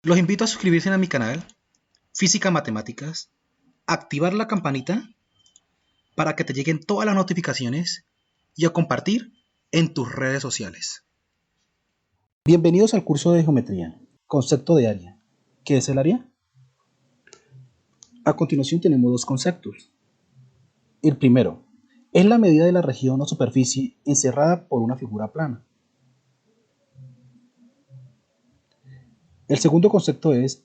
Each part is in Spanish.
Los invito a suscribirse a mi canal, Física Matemáticas, activar la campanita para que te lleguen todas las notificaciones y a compartir en tus redes sociales. Bienvenidos al curso de geometría, concepto de área. ¿Qué es el área? A continuación tenemos dos conceptos. El primero es la medida de la región o superficie encerrada por una figura plana. El segundo concepto es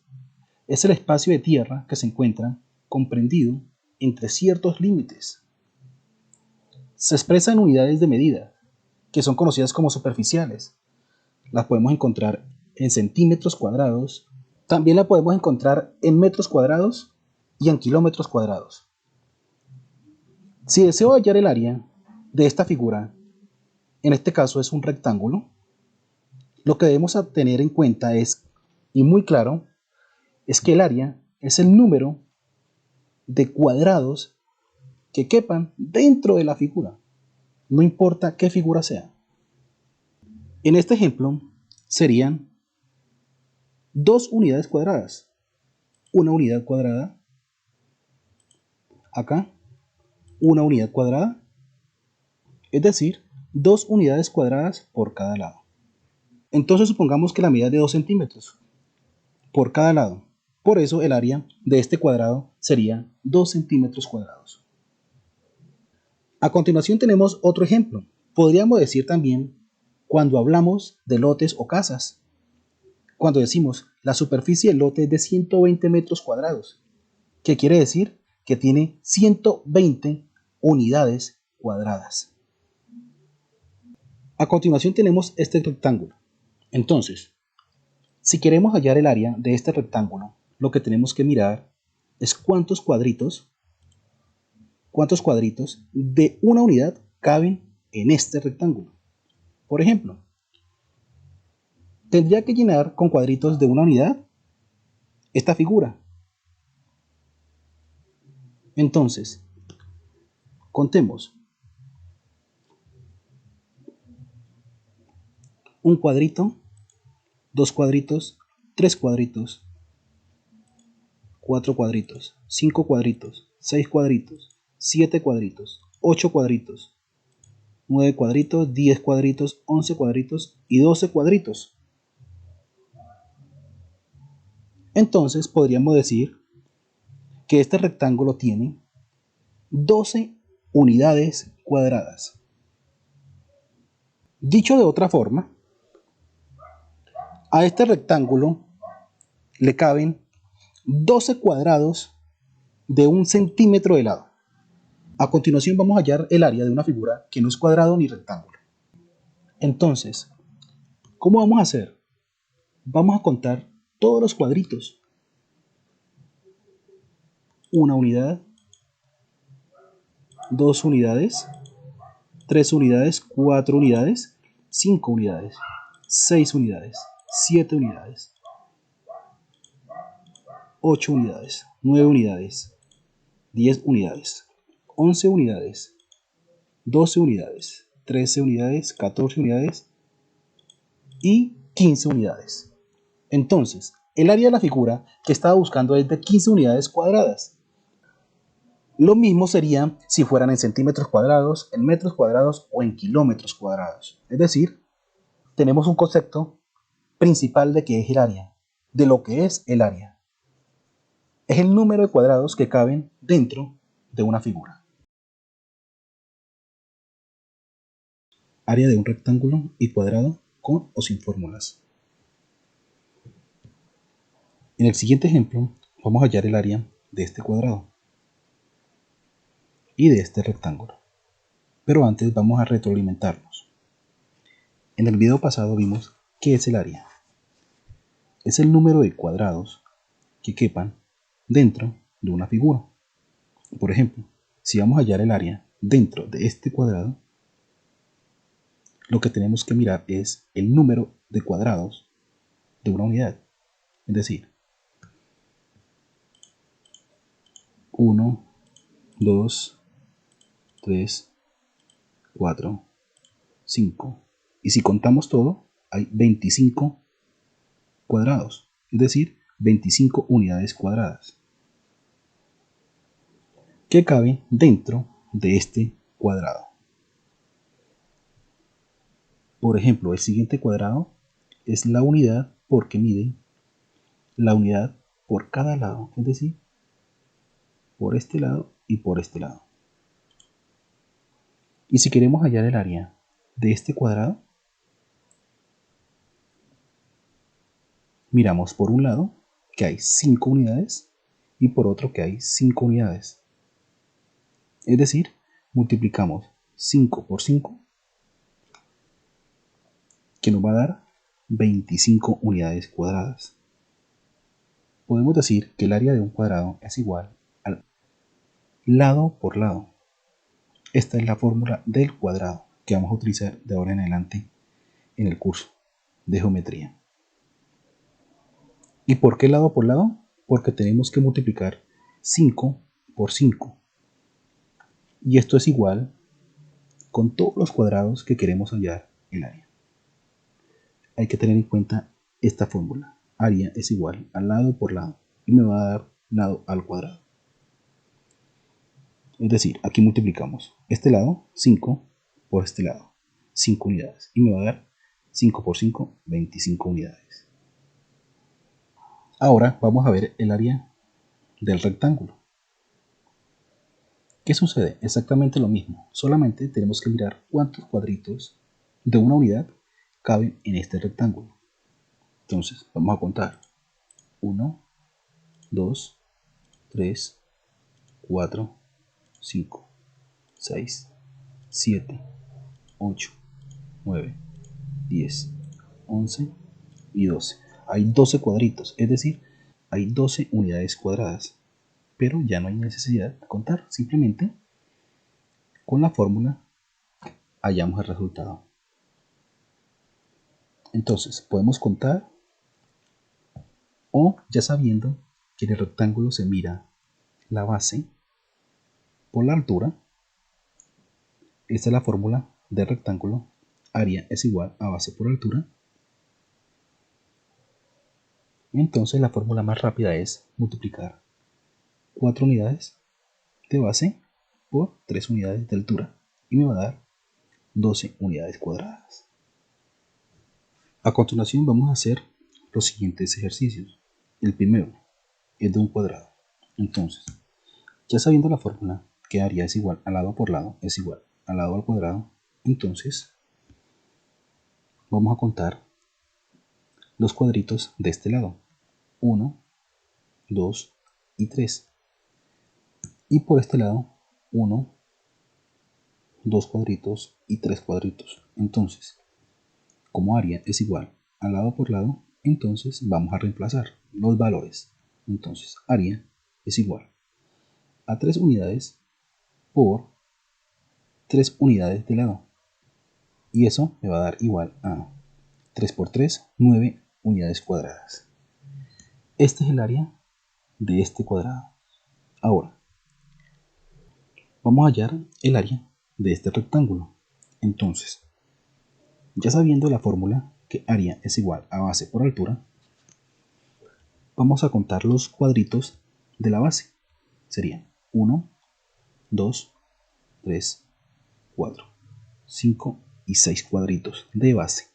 el espacio de tierra que se encuentra comprendido entre ciertos límites. Se expresa en unidades de medida, que son conocidas como superficiales. Las podemos encontrar en centímetros cuadrados, también la podemos encontrar en metros cuadrados y en kilómetros cuadrados. Si deseo hallar el área de esta figura, en este caso es un rectángulo, lo que debemos tener en cuenta es, y muy claro, es que el área es el número de cuadrados que quepan dentro de la figura, no importa qué figura sea. En este ejemplo serían 2 unidades cuadradas, una unidad cuadrada, acá, una unidad cuadrada, es decir, 2 unidades cuadradas por cada lado. Entonces supongamos que la medida es de 2 centímetros por cada lado. Por eso el área de este cuadrado sería 2 centímetros cuadrados. A continuación tenemos otro ejemplo. Podríamos decir también cuando hablamos de lotes o casas. Cuando decimos la superficie del lote es de 120 metros cuadrados, ¿qué quiere decir? Que tiene 120 unidades cuadradas. A continuación tenemos este rectángulo. Entonces, si queremos hallar el área de este rectángulo, lo que tenemos que mirar es cuántos cuadritos de una unidad caben en este rectángulo. Por ejemplo, tendría que llenar con cuadritos de una unidad esta figura. Entonces, contemos. Un cuadrito, dos cuadritos, tres cuadritos, cuatro cuadritos, cinco cuadritos, seis cuadritos, siete cuadritos, ocho cuadritos, 9 cuadritos, 10 cuadritos, 11 cuadritos y 12 cuadritos. Entonces podríamos decir que este rectángulo tiene 12 unidades cuadradas. Dicho de otra forma, a este rectángulo le caben 12 cuadrados de 1 centímetro de lado. A continuación vamos a hallar el área de una figura que no es cuadrado ni rectángulo. Entonces, ¿cómo vamos a hacer? Vamos a contar todos los cuadritos. Una unidad, 2 unidades, 3 unidades, 4 unidades, 5 unidades, 6 unidades, 7 unidades, 8 unidades, 9 unidades, 10 unidades, 11 unidades, 12 unidades, 13 unidades, 14 unidades y 15 unidades. Entonces, el área de la figura que estaba buscando es de 15 unidades cuadradas. Lo mismo sería si fueran en centímetros cuadrados, en metros cuadrados o en kilómetros cuadrados. Es decir, tenemos un concepto principal de qué es el área, de lo que es el área. Es el número de cuadrados que caben dentro de una figura. Área de un rectángulo y cuadrado con o sin fórmulas. En el siguiente ejemplo vamos a hallar el área de este cuadrado y de este rectángulo. Pero antes vamos a retroalimentarnos. En el video pasado vimos qué es el área. Es el número de cuadrados que quepan dentro de una figura. Por ejemplo, si vamos a hallar el área dentro de este cuadrado, lo que tenemos que mirar es el número de cuadrados de una unidad. Es decir, 1, 2, 3, 4, 5. Y si contamos todo, hay 25 cuadrados. es decir, 25 unidades cuadradas, que caben dentro de este cuadrado. Por ejemplo, el siguiente cuadrado es la unidad porque mide la unidad por cada lado, es decir, por este lado y por este lado. Y si queremos hallar el área de este cuadrado, miramos por un lado que hay 5 unidades y por otro que hay 5 unidades. Es decir, multiplicamos 5 por 5, que nos va a dar 25 unidades cuadradas. Podemos decir que el área de un cuadrado es igual al lado por lado. Esta es la fórmula del cuadrado que vamos a utilizar de ahora en adelante en el curso de geometría. ¿Y por qué lado por lado? Porque tenemos que multiplicar 5 por 5. Y esto es igual con todos los cuadrados que queremos hallar el área. Hay que tener en cuenta esta fórmula. Área es igual al lado por lado y me va a dar lado al cuadrado. Es decir, aquí multiplicamos este lado 5 por este lado 5 unidades y me va a dar 5 por 5, 25 unidades. Ahora vamos a ver el área del rectángulo. ¿Qué sucede? Exactamente lo mismo, solamente tenemos que mirar cuántos cuadritos de una unidad caben en este rectángulo. Entonces vamos a contar 1, 2, 3, 4, 5, 6, 7, 8, 9, 10, 11 y 12. Hay 12 cuadritos, es decir, hay 12 unidades cuadradas. Pero ya no hay necesidad de contar, simplemente con la fórmula hallamos el resultado. Entonces podemos contar, o ya sabiendo que en el rectángulo se mira la base por la altura, esta es la fórmula del rectángulo, área es igual a base por altura. Entonces la fórmula más rápida es multiplicar 4 unidades de base por 3 unidades de altura y me va a dar 12 unidades cuadradas. A continuación vamos a hacer los siguientes ejercicios. El primero es de un cuadrado. Entonces, ya sabiendo la fórmula que área es igual al lado por lado es igual al lado al cuadrado, entonces vamos a contar los cuadritos de este lado. 1, 2 y 3. Y por este lado, 1, 2 cuadritos y 3 cuadritos. Entonces, como área es igual al lado por lado, entonces vamos a reemplazar los valores. Entonces, área es igual a 3 unidades por 3 unidades de lado. Y eso me va a dar igual a 3 por 3, 9 unidades cuadradas. Este es el área de este cuadrado. Ahora, vamos a hallar el área de este rectángulo. Entonces, ya sabiendo la fórmula que área es igual a base por altura, vamos a contar los cuadritos de la base. Serían 1, 2, 3, 4, 5 y 6 cuadritos de base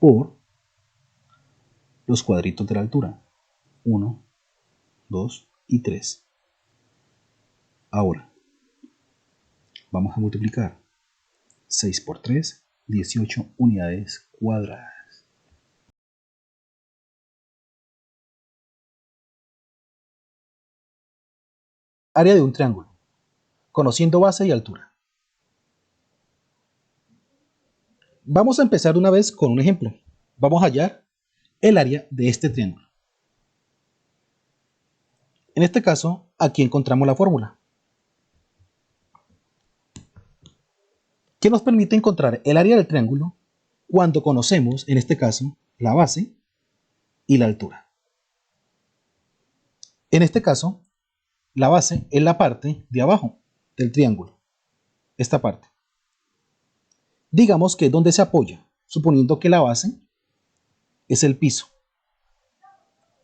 por los cuadritos de la altura 1, 2 y 3. Ahora vamos a multiplicar 6 por 3, 18 unidades cuadradas. Área de un triángulo, conociendo base y altura. Vamos a empezar una vez con un ejemplo. Vamos a hallar el área de este triángulo. En este caso, aquí encontramos la fórmula, que nos permite encontrar el área del triángulo cuando conocemos, en este caso, la base y la altura. En este caso, la base es la parte de abajo del triángulo, esta parte. Digamos que es donde se apoya, suponiendo que la base es el piso.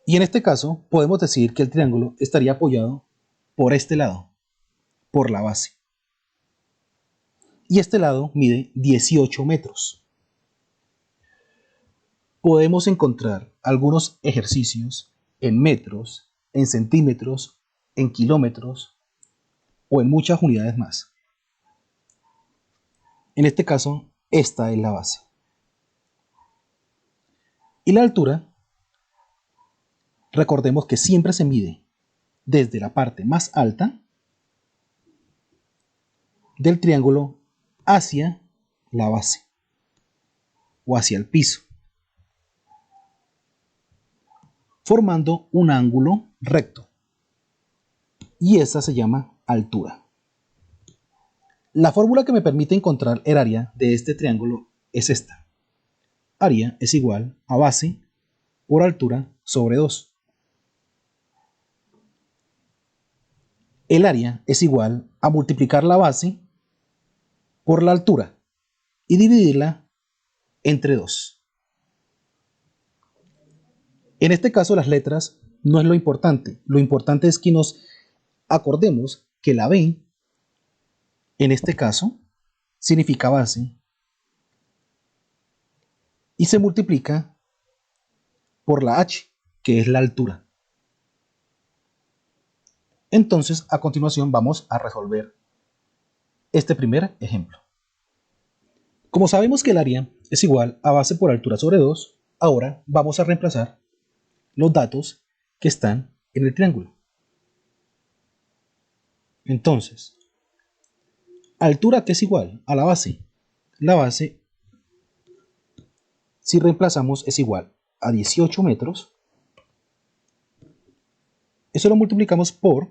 Y en este caso podemos decir que el triángulo estaría apoyado por este lado, por la base. Y este lado mide 18 metros. Podemos encontrar algunos ejercicios en metros, en centímetros, en kilómetros o en muchas unidades más. En este caso, esta es la base. Y la altura, recordemos que siempre se mide desde la parte más alta del triángulo hacia la base o hacia el piso, formando un ángulo recto. Y esa se llama altura. La fórmula que me permite encontrar el área de este triángulo es esta. Área es igual a base por altura sobre 2. El área es igual a multiplicar la base por la altura y dividirla entre 2. En este caso las letras no es lo importante es que nos acordemos que la B, en este caso, significa base y se multiplica por la H, que es la altura. Entonces, a continuación vamos a resolver este primer ejemplo. Como sabemos que el área es igual a base por altura sobre 2, ahora vamos a reemplazar los datos que están en el triángulo. Entonces, altura que es igual a la base. La base, si reemplazamos, es igual a 18 metros. Eso lo multiplicamos por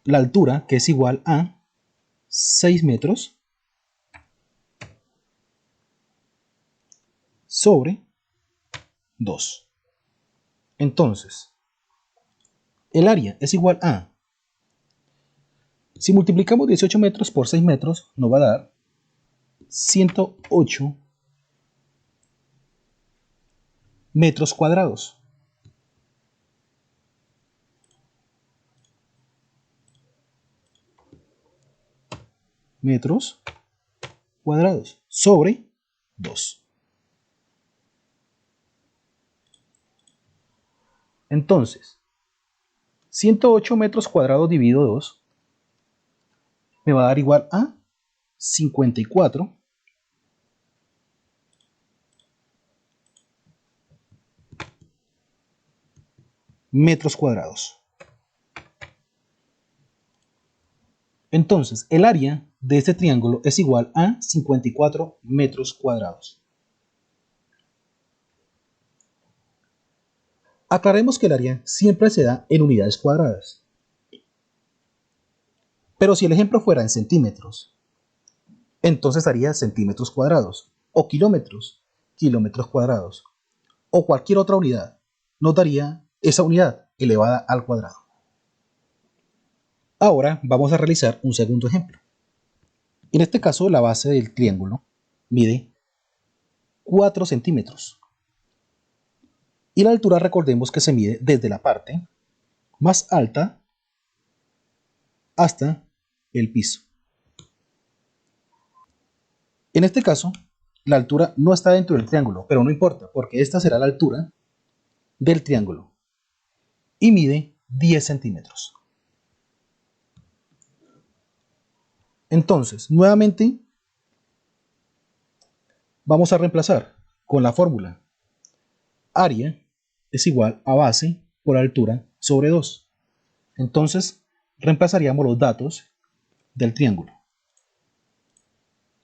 la altura, que es igual a 6 metros, sobre 2. Entonces, el área es igual a, si multiplicamos 18 metros por 6 metros, nos va a dar 108 metros cuadrados. Metros cuadrados sobre 2. Entonces, 108 metros cuadrados dividido 2 me va a dar igual a 54 metros cuadrados. Entonces, el área de este triángulo es igual a 54 metros cuadrados. Aclaremos que el área siempre se da en unidades cuadradas. Pero si el ejemplo fuera en centímetros, entonces haría centímetros cuadrados, o kilómetros, kilómetros cuadrados, o cualquier otra unidad. Nos daría esa unidad elevada al cuadrado. Ahora vamos a realizar un segundo ejemplo. En este caso, la base del triángulo mide 4 centímetros. Y la altura, recordemos que se mide desde la parte más alta hasta el piso. En este caso, la altura no está dentro del triángulo, pero no importa, porque esta será la altura del triángulo y mide 10 centímetros. Entonces, nuevamente, vamos a reemplazar con la fórmula. Área es igual a base por altura sobre 2. Entonces, reemplazaríamos los datos del triángulo.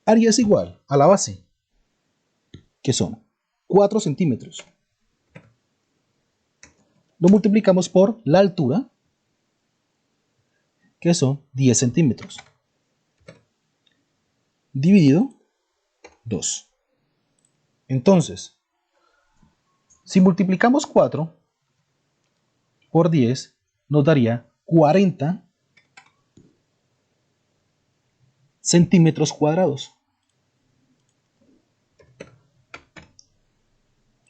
Área es igual a la base, que son 4 centímetros. Lo multiplicamos por la altura, que son 10 centímetros, dividido 2. Entonces, si multiplicamos 4 por 10, nos daría 40 centímetros cuadrados,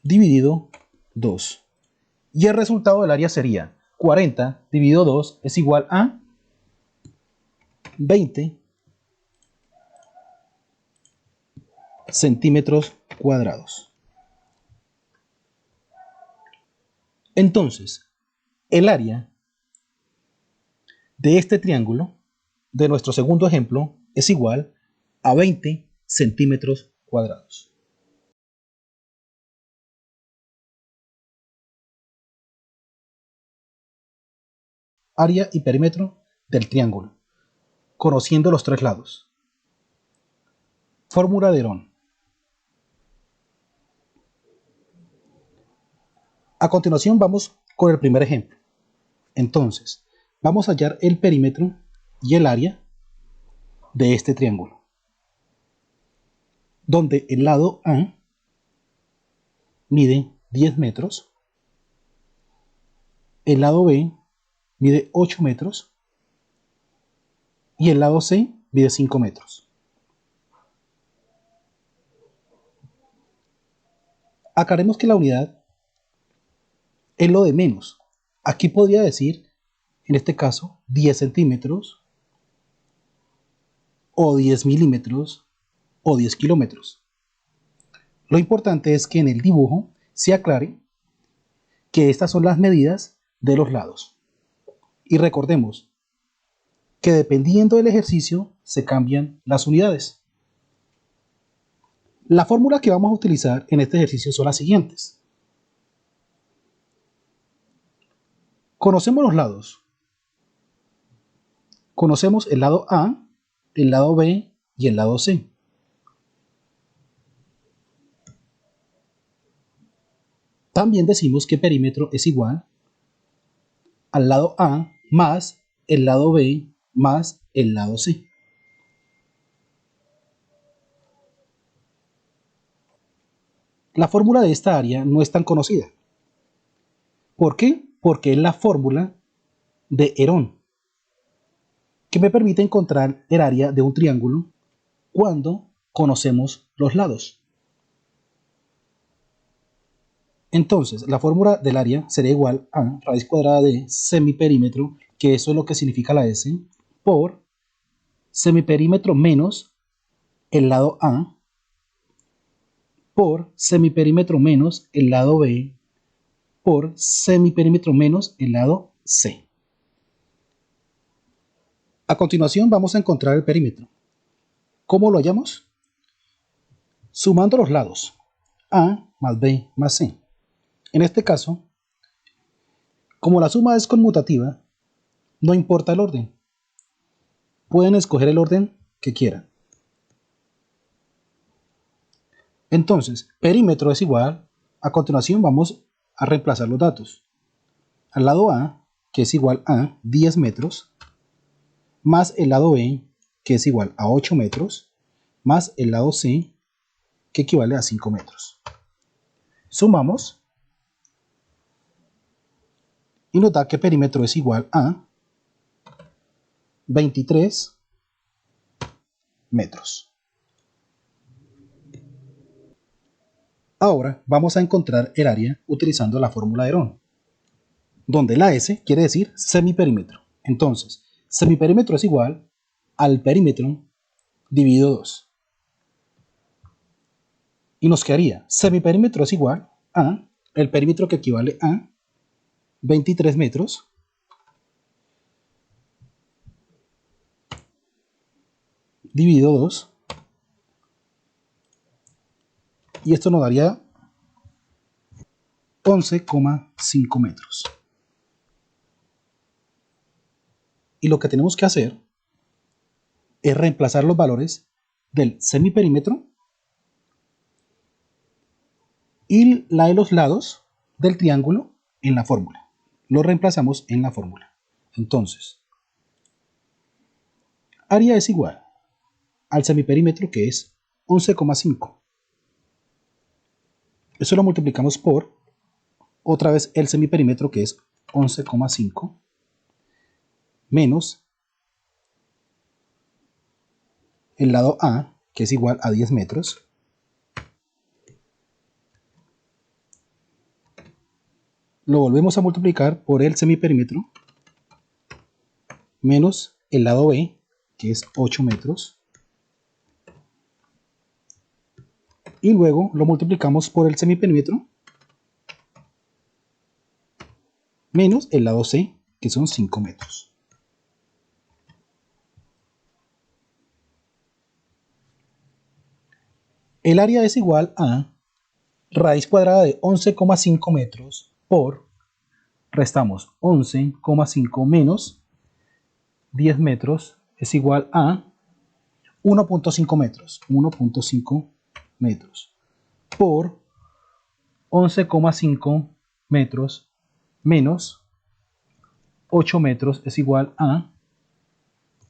dividido 2. Y el resultado del área sería 40 dividido 2 es igual a 20 centímetros cuadrados. Entonces, el área de este triángulo, de nuestro segundo ejemplo, es igual a 20 centímetros cuadrados. Área y perímetro del triángulo, conociendo los tres lados. Fórmula de Herón. A continuación vamos con el primer ejemplo. Entonces, vamos a hallar el perímetro y el área de este triángulo, donde el lado A mide 10 metros, el lado B mide 8 metros y el lado C mide 5 metros. Aclaremos que la unidad es lo de menos. Aquí podría decir, en este caso, 10 centímetros o 10 milímetros o 10 kilómetros. Lo importante es que en el dibujo se aclare que estas son las medidas de los lados. Y recordemos que dependiendo del ejercicio se cambian las unidades. La fórmula que vamos a utilizar en este ejercicio son las siguientes. Conocemos los lados. Conocemos el lado A, el lado B y el lado C. También decimos que perímetro es igual al lado A más el lado B más el lado C. La fórmula de esta área no es tan conocida. ¿Por qué? Porque es la fórmula de Herón, que me permite encontrar el área de un triángulo cuando conocemos los lados. Entonces, la fórmula del área sería igual a raíz cuadrada de semiperímetro, que eso es lo que significa la S, por semiperímetro menos el lado A, por semiperímetro menos el lado B, por semiperímetro menos el lado C. A continuación vamos a encontrar el perímetro. ¿Cómo lo hallamos? Sumando los lados, A más B más C. En este caso, como la suma es conmutativa, no importa el orden. Pueden escoger el orden que quieran. Entonces, perímetro es igual, a continuación vamos a reemplazar los datos. Al lado A, que es igual a 10 metros, más el lado B, que es igual a 8 metros, más el lado C, que equivale a 5 metros. Sumamos y nos da que perímetro es igual a 23 metros. Ahora vamos a encontrar el área utilizando la fórmula de Herón, donde la S quiere decir semiperímetro. Entonces, semiperímetro es igual al perímetro dividido 2. Y nos quedaría semiperímetro es igual a el perímetro que equivale a 23 metros dividido 2. Y esto nos daría 11,5 metros. Y lo que tenemos que hacer es reemplazar los valores del semiperímetro y la de los lados del triángulo en la fórmula. Lo reemplazamos en la fórmula. Entonces, área es igual al semiperímetro, que es 11,5. Eso lo multiplicamos por otra vez el semiperímetro, que es 11,5 menos el lado A, que es igual a 10 metros, lo volvemos a multiplicar por el semiperímetro menos el lado B, que es 8 metros, y luego lo multiplicamos por el semiperímetro menos el lado C, que son 5 metros. El área es igual a raíz cuadrada de 11,5 metros por, restamos 11,5 menos 10 metros es igual a 1.5 metros. 1.5 metros por 11,5 metros menos 8 metros es igual a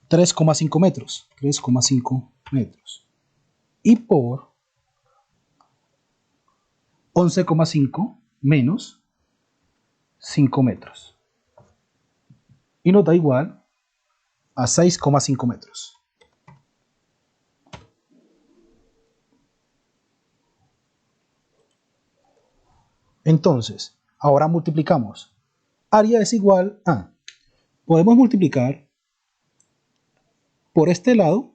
3,5 metros. 3,5 metros. Y por 11,5 menos 5 metros. Y nos da igual a 6,5 metros. Entonces, ahora multiplicamos. Área es igual a, podemos multiplicar por este lado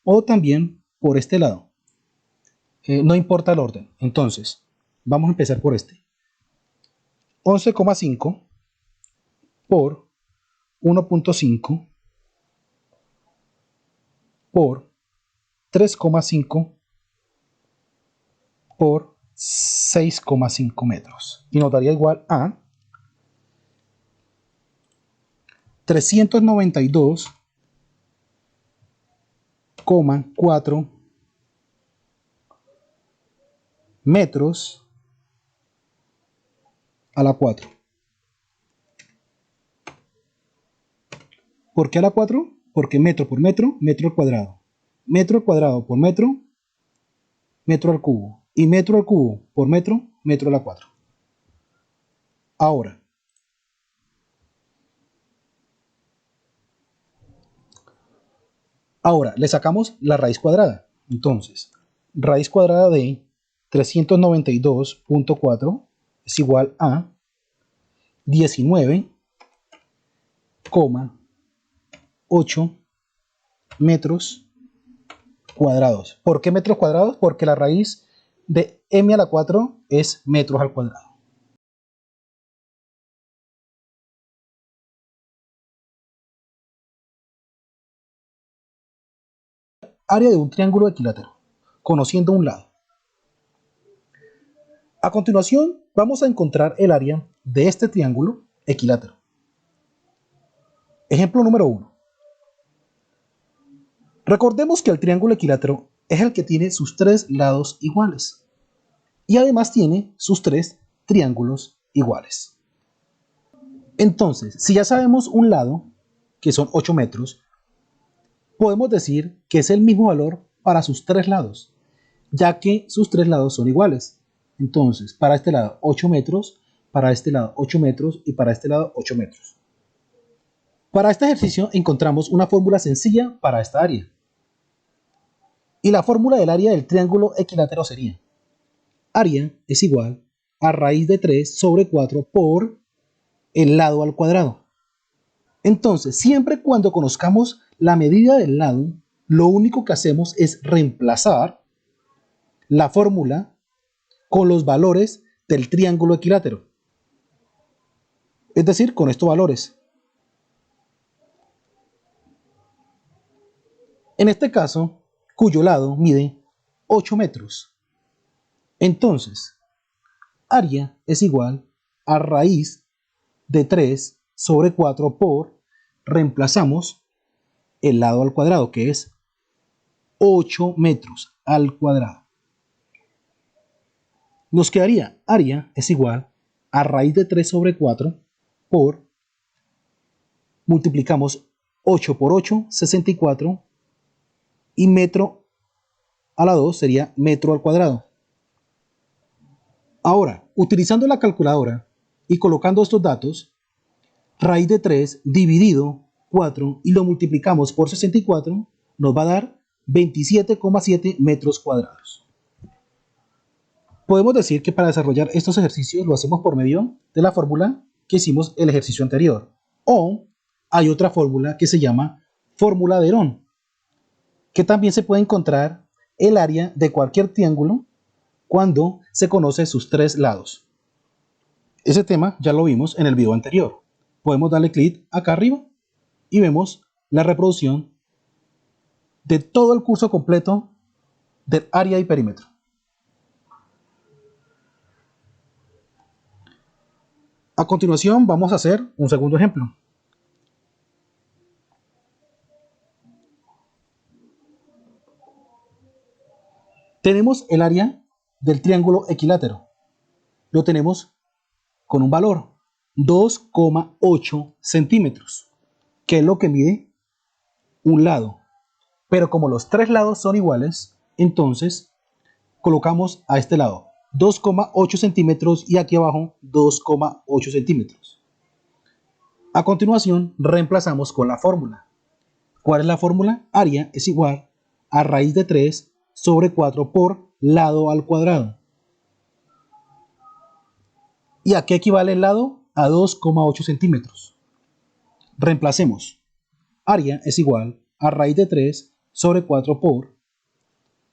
o también por este lado. No importa el orden. Entonces, vamos a empezar por este. 11,5 por 1.5 por 3,5 por 6,5 metros. Y nos daría igual a 392,4 metros a la 4. ¿Por qué a la 4? Porque metro por metro, metro al cuadrado. Metro al cuadrado por metro, metro al cubo. Y metro al cubo por metro, metro a la 4. Ahora le sacamos la raíz cuadrada. Entonces, raíz cuadrada de 392.4 es igual a 19,8 metros cuadrados. ¿Por qué metros cuadrados? Porque la raíz de m a la 4 es metros al cuadrado. Área de un triángulo equilátero, conociendo un lado. A continuación, vamos a encontrar el área de este triángulo equilátero. Ejemplo número 1. Recordemos que el triángulo equilátero es el que tiene sus tres lados iguales y además tiene sus tres triángulos iguales. Entonces, si ya sabemos un lado, que son 8 metros, podemos decir que es el mismo valor para sus tres lados, ya que sus tres lados son iguales. Entonces, para este lado 8 metros, para este lado 8 metros y para este lado 8 metros. Para este ejercicio encontramos una fórmula sencilla para esta área. Y la fórmula del área del triángulo equilátero sería: área es igual a raíz de 3 sobre 4 por el lado al cuadrado. Entonces, siempre cuando conozcamos la medida del lado, lo único que hacemos es reemplazar la fórmula con los valores del triángulo equilátero. Es decir, con estos valores. En este caso, cuyo lado mide 8 metros. Entonces, área es igual a raíz de 3 sobre 4 por, reemplazamos el lado al cuadrado, que es 8 metros al cuadrado. Nos quedaría área es igual a raíz de 3 sobre 4 por, multiplicamos 8 por 8, 64, y metro a la 2 sería metro al cuadrado. Ahora, utilizando la calculadora y colocando estos datos, raíz de 3 dividido 4 y lo multiplicamos por 64, nos va a dar 27,7 metros cuadrados. Podemos decir que para desarrollar estos ejercicios lo hacemos por medio de la fórmula que hicimos el ejercicio anterior. O hay otra fórmula que se llama fórmula de Herón, que también se puede encontrar el área de cualquier triángulo cuando se conoce sus tres lados. Ese tema ya lo vimos en el video anterior. Podemos darle clic acá arriba y vemos la reproducción de todo el curso completo del área y perímetro. A continuación vamos a hacer un segundo ejemplo. Tenemos el área del triángulo equilátero. Lo tenemos con un valor 2,8 centímetros, que es lo que mide un lado. Pero como los tres lados son iguales, entonces colocamos a este lado 2,8 centímetros y aquí abajo 2,8 centímetros. A continuación reemplazamos con la fórmula. ¿Cuál es la fórmula? Área es igual a raíz de 3 sobre 4 por lado al cuadrado. ¿Y a qué equivale el lado? A 2,8 centímetros. Reemplacemos. Área es igual a raíz de 3 sobre 4 por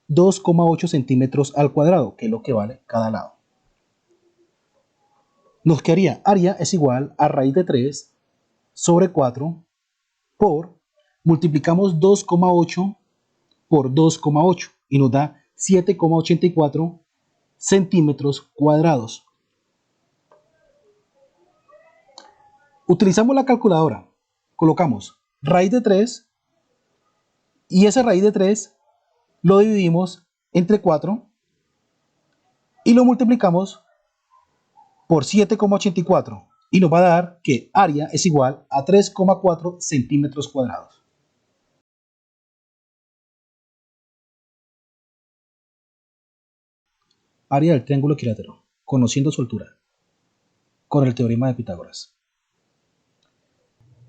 2,8 centímetros al cuadrado, que es lo que vale cada lado. Nos quedaría área es igual a raíz de 3 sobre 4 por, multiplicamos 2,8 por 2,8 y nos da 7,84 centímetros cuadrados. Utilizamos la calculadora, colocamos raíz de 3 y esa raíz de 3 lo dividimos entre 4 y lo multiplicamos por 7,84 y nos va a dar que área es igual a 3,4 centímetros cuadrados. Área del triángulo equilátero, conociendo su altura, con el teorema de Pitágoras.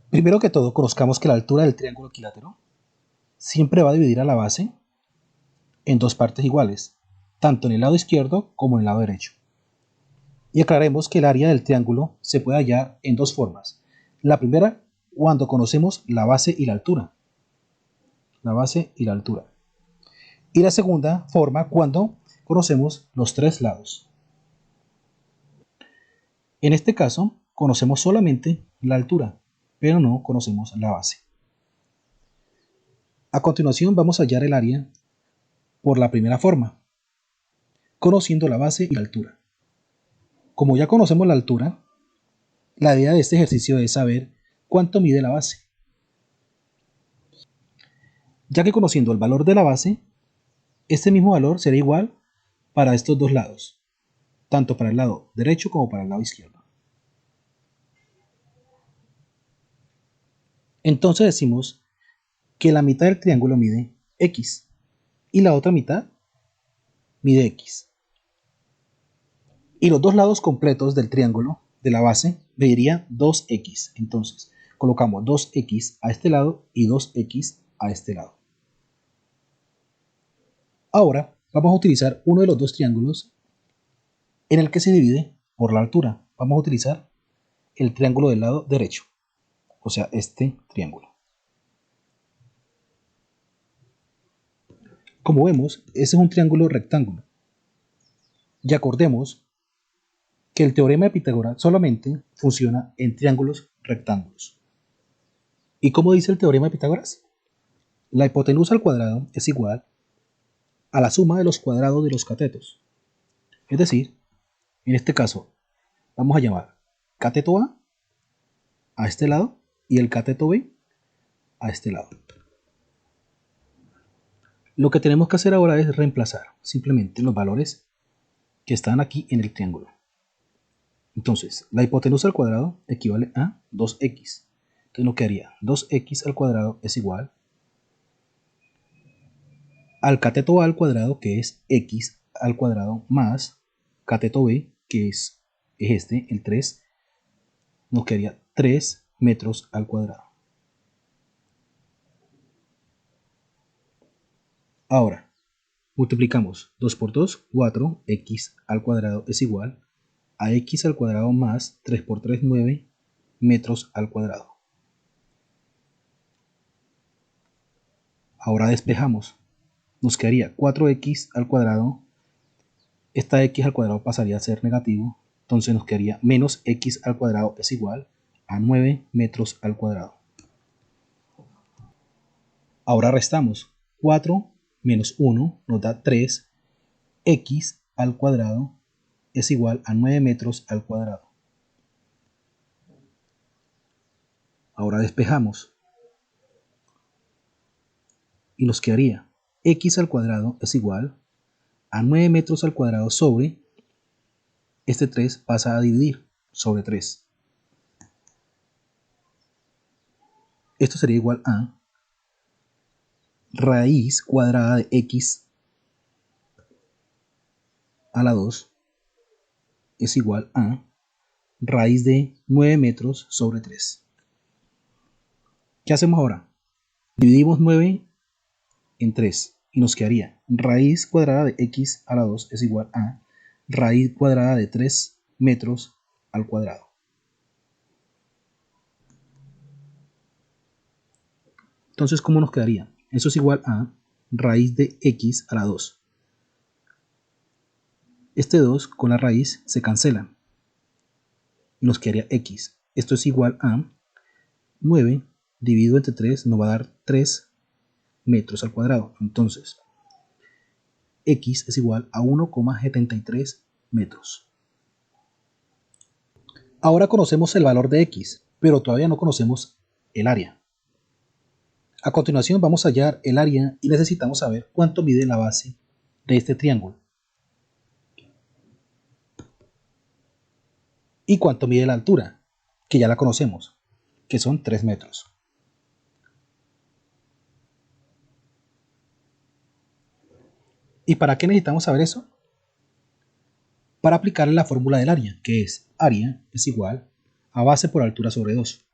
Primero que todo, conozcamos que la altura del triángulo equilátero siempre va a dividir a la base en dos partes iguales, tanto en el lado izquierdo como en el lado derecho. Y aclaremos que el área del triángulo se puede hallar en dos formas. La primera, cuando conocemos la base y la altura. La base y la altura. Y la segunda forma, cuando conocemos los tres lados. En este caso, conocemos solamente la altura, pero no conocemos la base. A continuación vamos a hallar el área por la primera forma, conociendo la base y la altura. Como ya conocemos la altura, la idea de este ejercicio es saber cuánto mide la base. Ya que conociendo el valor de la base, este mismo valor será igual para estos dos lados, tanto para el lado derecho como para el lado izquierdo. Entonces decimos que la mitad del triángulo mide x y la otra mitad mide x. Y los dos lados completos del triángulo de la base mediría 2x. Entonces colocamos 2x a este lado y 2x a este lado. Ahora vamos a utilizar uno de los dos triángulos en el que se divide por la altura. Vamos a utilizar el triángulo del lado derecho, o sea, este triángulo. Como vemos, ese es un triángulo rectángulo. Y acordemos que el teorema de Pitágoras solamente funciona en triángulos rectángulos. ¿Y cómo dice el teorema de Pitágoras? La hipotenusa al cuadrado es igual a la suma de los cuadrados de los catetos. Es decir, en este caso, vamos a llamar cateto a este lado y el cateto B a este lado. Lo que tenemos que hacer ahora es reemplazar simplemente los valores que están aquí en el triángulo. Entonces, la hipotenusa al cuadrado equivale a 2x. Entonces nos quedaría 2x al cuadrado es igual al cateto a al cuadrado, que es x al cuadrado, más cateto b, que es este, el 3, nos quedaría 3 metros al cuadrado. Ahora, Multiplicamos 2 por 2, 4, x al cuadrado es igual a x al cuadrado más 3 por 3, 9 metros al cuadrado. Ahora despejamos. Nos quedaría 4x al cuadrado. Esta x al cuadrado pasaría a ser negativo. Entonces nos quedaría menos x al cuadrado es igual a 9 metros al cuadrado. Ahora restamos. 4 menos 1 nos da 3. X al cuadrado es igual a 9 metros al cuadrado. Ahora despejamos. Y nos quedaría x al cuadrado es igual a 9 metros al cuadrado sobre, este 3 pasa a dividir sobre 3. Esto sería igual a raíz cuadrada de x a la 2 es igual a raíz de 9 metros sobre 3. ¿Qué hacemos ahora? Dividimos 9 en 3 y nos quedaría raíz cuadrada de x a la 2 es igual a raíz cuadrada de 3 metros al cuadrado. Entonces, ¿cómo nos quedaría? Eso es igual a raíz de x a la 2. Este 2 con la raíz se cancela y nos quedaría x. Esto es igual a 9 dividido entre 3 nos va a dar 3 metros al cuadrado. Entonces, x es igual a 1,73 metros. Ahora conocemos el valor de x, pero todavía no conocemos el área. A continuación vamos a hallar el área y necesitamos saber cuánto mide la base de este triángulo. Y cuánto mide la altura, que ya la conocemos, que son 3 metros. ¿Y para qué necesitamos saber eso? Para aplicarle la fórmula del área, que es área es igual a base por altura sobre 2.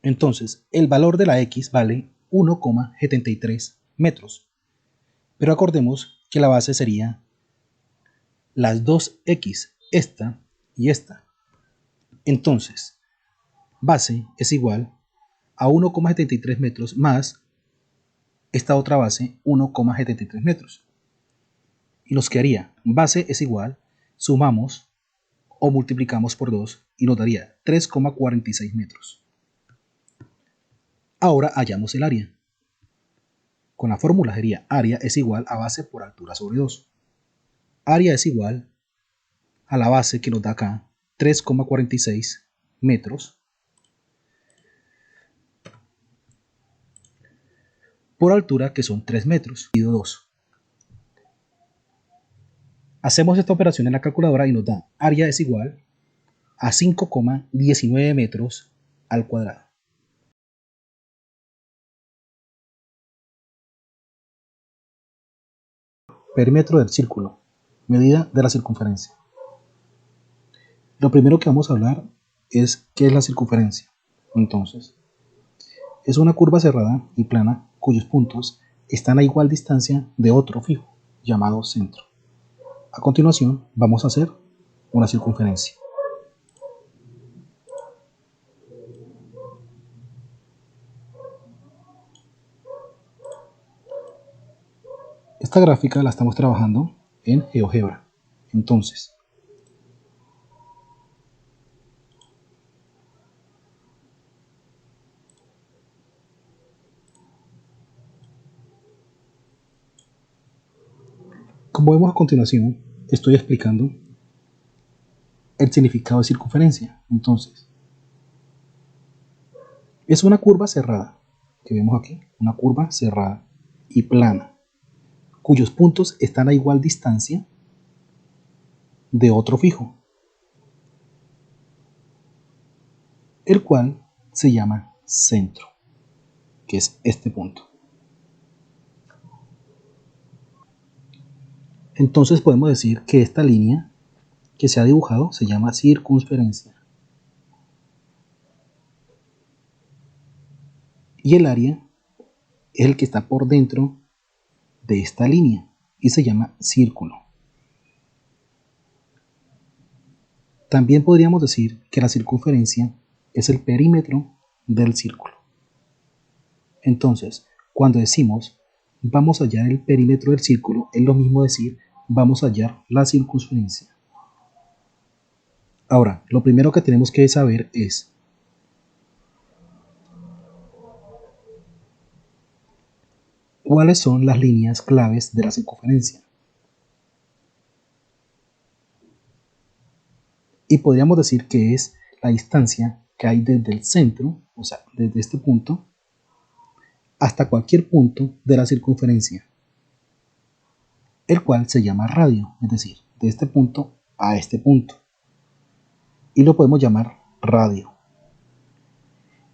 Entonces, el valor de la x vale 1,73 metros. Pero acordemos que la base sería las 2x, esta y esta. Entonces, base es igual a 1,73 metros más esta otra base, 1,73 metros. Y nos quedaría, base es igual, sumamos o multiplicamos por 2 y nos daría 3,46 metros. Ahora hallamos el área. Con la fórmula sería área es igual a base por altura sobre 2. Área es igual a la base que nos da acá, 3,46 metros, por altura que son 3 metros, dividido 2. Hacemos esta operación en la calculadora y nos da área es igual a 5,19 metros al cuadrado. Perímetro del círculo, medida de la circunferencia. Lo primero que vamos a hablar es qué es la circunferencia. Entonces, es una curva cerrada y plana cuyos puntos están a igual distancia de otro fijo, llamado centro. A continuación, vamos a hacer una circunferencia. Esta gráfica la estamos trabajando en GeoGebra. Entonces, como vemos a continuación, estoy explicando el significado de circunferencia. Entonces, es una curva cerrada, que vemos aquí, una curva cerrada y plana, cuyos puntos están a igual distancia de otro fijo, el cual se llama centro, que es este punto. Entonces podemos decir que esta línea que se ha dibujado se llama circunferencia. Y el área es el que está por dentro de esta línea y se llama círculo. También podríamos decir que la circunferencia es el perímetro del círculo. Entonces, cuando decimos vamos a hallar el perímetro del círculo, es lo mismo decir vamos a hallar la circunferencia. Ahora, lo primero que tenemos que saber es cuáles son las líneas claves de la circunferencia. Y podríamos decir que es la distancia que hay desde el centro, o sea, desde este punto, hasta cualquier punto de la circunferencia, el cual se llama radio, es decir, de este punto a este punto. Y lo podemos llamar radio.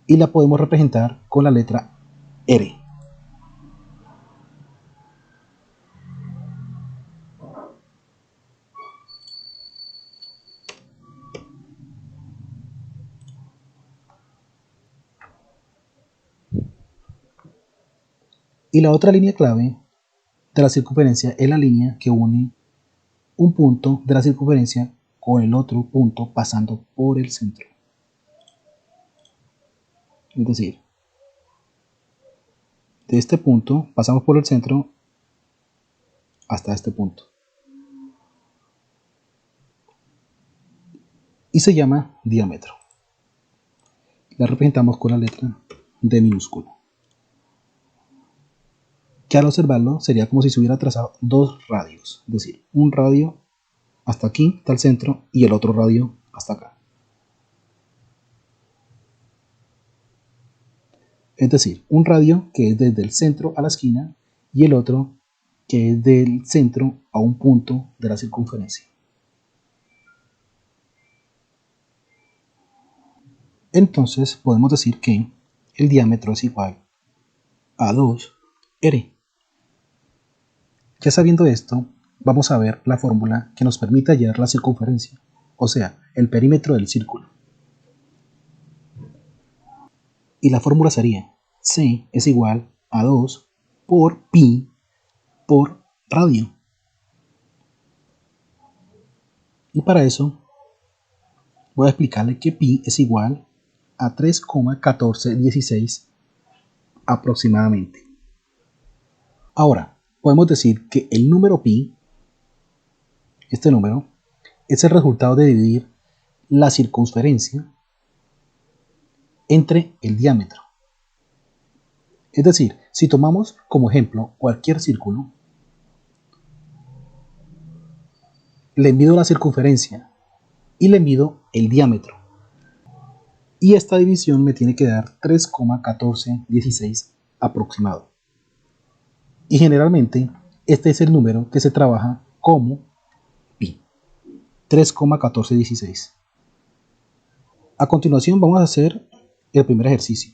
Y la podemos representar con la letra R. Y la otra línea clave de la circunferencia es la línea que une un punto de la circunferencia con el otro punto pasando por el centro. Es decir, de este punto pasamos por el centro hasta este punto. Y se llama diámetro. La representamos con la letra D minúscula, que al observarlo sería como si se hubiera trazado dos radios, es decir, un radio hasta aquí, hasta el centro, y el otro radio hasta acá. Es decir, un radio que es desde el centro a la esquina y el otro que es del centro a un punto de la circunferencia. Entonces podemos decir que el diámetro es igual a 2r. Ya sabiendo esto, vamos a ver la fórmula que nos permite hallar la circunferencia, o sea, el perímetro del círculo. Y la fórmula sería C es igual a 2 por pi por radio. Y para eso voy a explicarle que pi es igual a 3,1416 aproximadamente. Ahora, podemos decir que el número pi, este número, es el resultado de dividir la circunferencia entre el diámetro. Es decir, si tomamos como ejemplo cualquier círculo, le mido la circunferencia y le mido el diámetro. Y esta división me tiene que dar 3,1416 aproximado. Y generalmente este es el número que se trabaja como pi, 3,1416. A continuación vamos a hacer el primer ejercicio.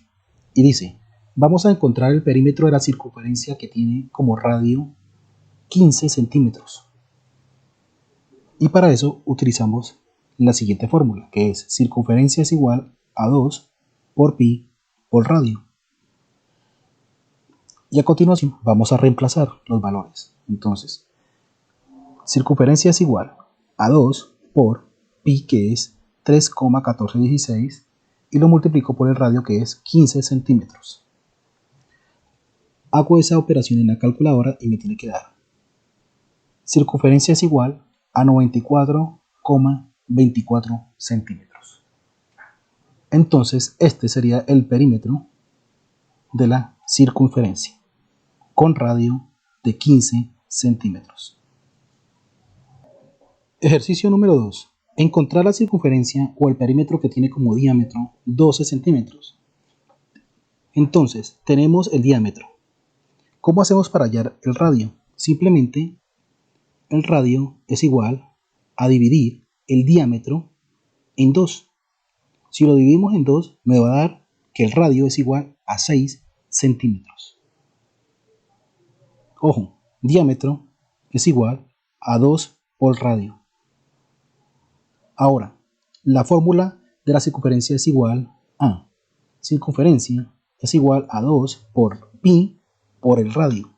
Y dice, vamos a encontrar el perímetro de la circunferencia que tiene como radio 15 centímetros. Y para eso utilizamos la siguiente fórmula, que es circunferencia es igual a 2 por pi por radio. Y a continuación vamos a reemplazar los valores. Entonces, circunferencia es igual a 2 por pi, que es 3,1416, y lo multiplico por el radio, que es 15 centímetros. Hago esa operación en la calculadora y me tiene que dar circunferencia es igual a 94,24 centímetros. Entonces, este sería el perímetro de la circunferencia, con radio de 15 centímetros. Ejercicio número 2. Encontrar la circunferencia o el perímetro que tiene como diámetro 12 centímetros. Entonces, tenemos el diámetro. ¿Cómo hacemos para hallar el radio? Simplemente, el radio es igual a dividir el diámetro en 2. Si lo dividimos en 2, me va a dar que el radio es igual a 6 centímetros. Ojo, diámetro es igual a 2 por radio. Ahora, la fórmula de la circunferencia es igual a circunferencia es igual a 2 por pi por el radio.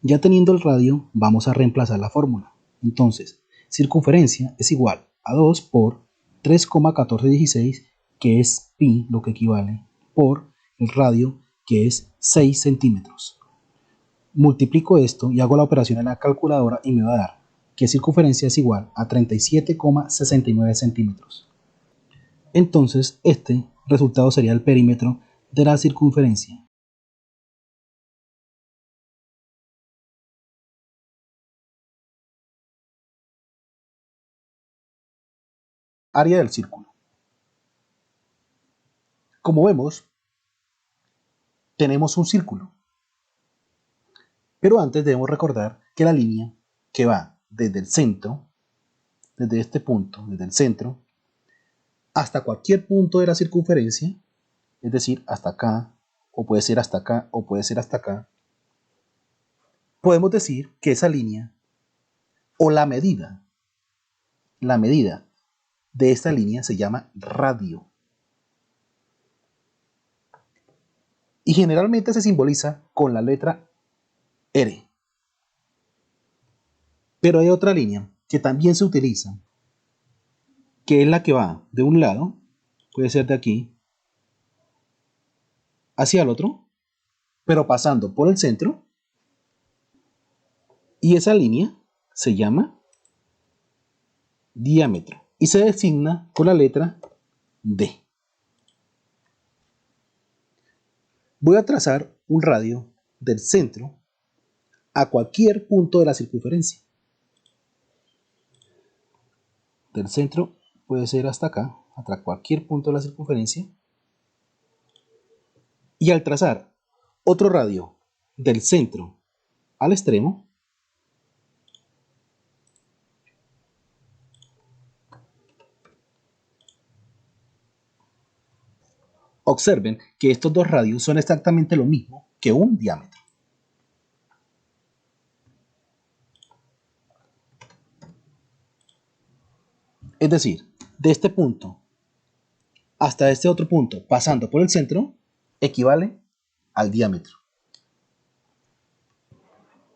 Ya teniendo el radio, vamos a reemplazar la fórmula. Entonces, circunferencia es igual a 2 por 3,1416, que es pi, lo que equivale, por el radio, que es 6 centímetros. Multiplico esto y hago la operación en la calculadora y me va a dar que circunferencia es igual a 37,69 centímetros. Entonces, este resultado sería el perímetro de la circunferencia. Área del círculo. Como vemos, tenemos un círculo. Pero antes debemos recordar que la línea que va desde el centro, desde este punto, desde el centro, hasta cualquier punto de la circunferencia, es decir, hasta acá, o puede ser hasta acá, o puede ser hasta acá, podemos decir que esa línea, o la medida de esta línea se llama radio. Y generalmente se simboliza con la letra R. Pero hay otra línea que también se utiliza, que es la que va de un lado, puede ser de aquí, hacia el otro, pero pasando por el centro, y esa línea se llama diámetro y se designa con la letra D. Voy a trazar un radio del centro a cualquier punto de la circunferencia. Del centro puede ser hasta acá, hasta cualquier punto de la circunferencia. Y al trazar otro radio del centro al extremo, observen que estos dos radios son exactamente lo mismo que un diámetro. Es decir, de este punto hasta este otro punto, pasando por el centro, equivale al diámetro.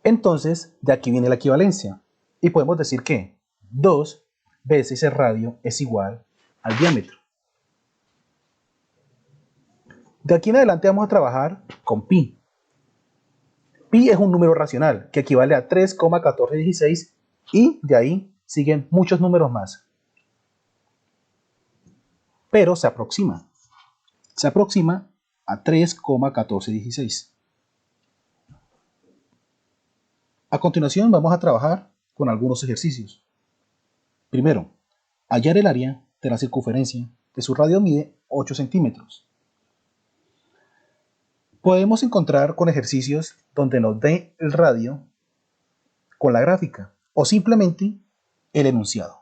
Entonces, de aquí viene la equivalencia. Y podemos decir que 2 veces el radio es igual al diámetro. De aquí en adelante vamos a trabajar con pi. Pi es un número racional que equivale a 3,1416 y de ahí siguen muchos números más. Pero se aproxima. Se aproxima a 3,1416. A continuación vamos a trabajar con algunos ejercicios. Primero, hallar el área de la circunferencia que su radio mide 8 centímetros. Podemos encontrar con ejercicios donde nos dé el radio con la gráfica o simplemente el enunciado.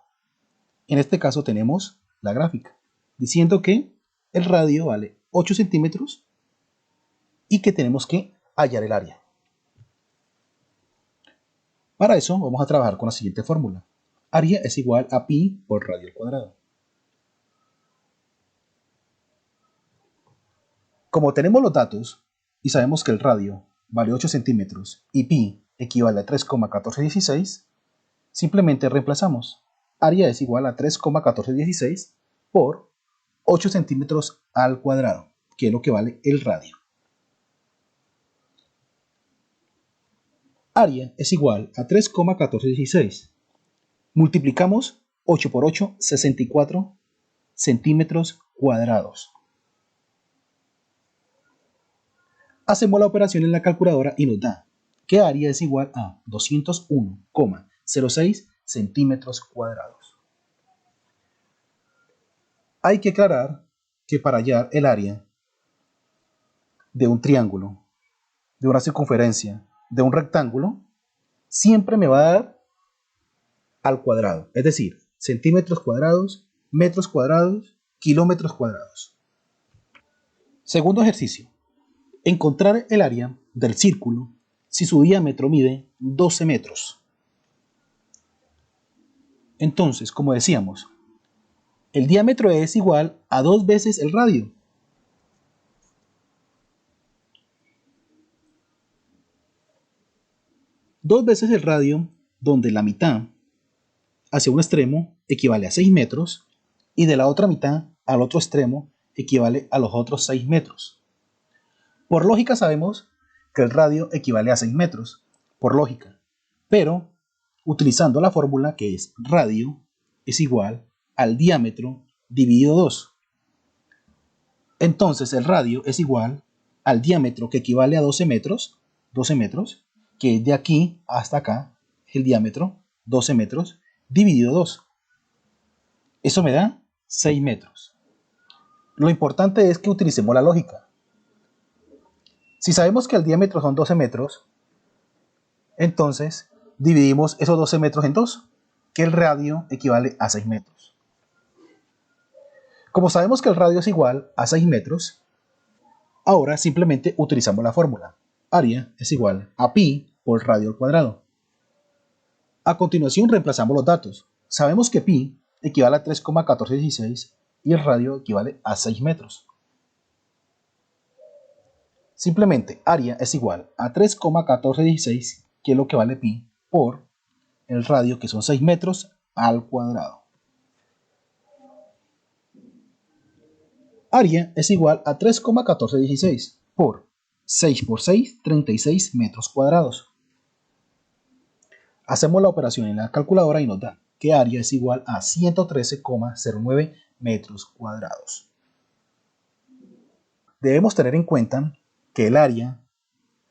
En este caso tenemos la gráfica, diciendo que el radio vale 8 centímetros y que tenemos que hallar el área. Para eso vamos a trabajar con la siguiente fórmula. Área es igual a pi por radio al cuadrado. Como tenemos los datos y sabemos que el radio vale 8 centímetros y pi equivale a 3,1416, simplemente reemplazamos. Área es igual a 3,1416 por 8 centímetros al cuadrado, que es lo que vale el radio. Área es igual a 3,1416. Multiplicamos 8 por 8, 64 centímetros cuadrados. Hacemos la operación en la calculadora y nos da que área es igual a 201,06 centímetros cuadrados. Hay que aclarar que para hallar el área de un triángulo, de una circunferencia, de un rectángulo, siempre me va a dar al cuadrado, es decir, centímetros cuadrados, metros cuadrados, kilómetros cuadrados. Segundo ejercicio. Encontrar el área del círculo si su diámetro mide 12 metros. Entonces, como decíamos, el diámetro es igual a 2 veces el radio. 2 veces el radio, donde la mitad hacia un extremo equivale a 6 metros y de la otra mitad al otro extremo equivale a los otros 6 metros. Por lógica sabemos que el radio equivale a 6 metros, por lógica, pero utilizando la fórmula que es radio es igual al diámetro dividido 2. Entonces el radio es igual al diámetro que equivale a 12 metros, que es de aquí hasta acá, el diámetro, 12 metros, dividido 2. Eso me da 6 metros. Lo importante es que utilicemos la lógica. Si sabemos que el diámetro son 12 metros, entonces dividimos esos 12 metros en 2, que el radio equivale a 6 metros. Como sabemos que el radio es igual a 6 metros, ahora simplemente utilizamos la fórmula. Área es igual a pi por radio al cuadrado. A continuación reemplazamos los datos. Sabemos que pi equivale a 3,1416 y el radio equivale a 6 metros. Simplemente área es igual a 3,1416, que es lo que vale pi, por el radio, que son 6 metros al cuadrado. Área es igual a 3,1416 por 6 por 6, 36 metros cuadrados. Hacemos la operación en la calculadora y nos da que área es igual a 113,09 metros cuadrados. Debemos tener en cuenta que el área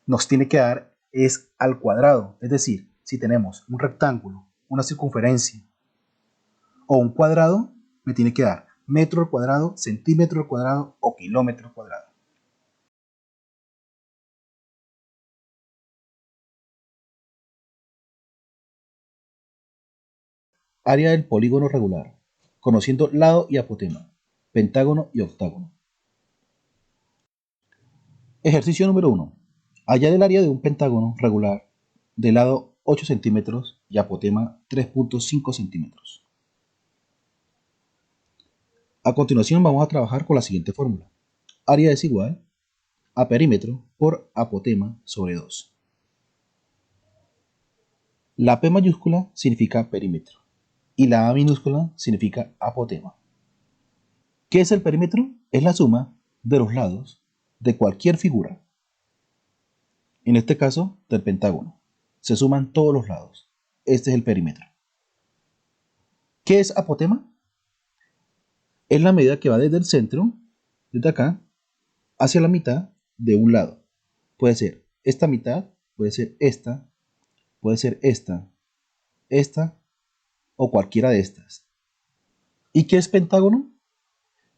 nos tiene que dar es al cuadrado, es decir, si tenemos un rectángulo, una circunferencia o un cuadrado, me tiene que dar metro al cuadrado, centímetro al cuadrado o kilómetro al cuadrado. Área del polígono regular, conociendo lado y apotema, pentágono y octágono. Ejercicio número 1. Hallar el área de un pentágono regular de lado 8 centímetros y apotema 3,5 centímetros. A continuación vamos a trabajar con la siguiente fórmula. Área es igual a perímetro por apotema sobre 2. La P mayúscula significa perímetro y la A minúscula significa apotema. ¿Qué es el perímetro? Es la suma de los lados de cualquier figura. En este caso, del pentágono. Se suman todos los lados. Este es el perímetro. ¿Qué es apotema? Es la medida que va desde el centro, desde acá, hacia la mitad de un lado. Puede ser esta mitad, puede ser esta, puede ser esta, esta o cualquiera de estas. ¿Y qué es pentágono?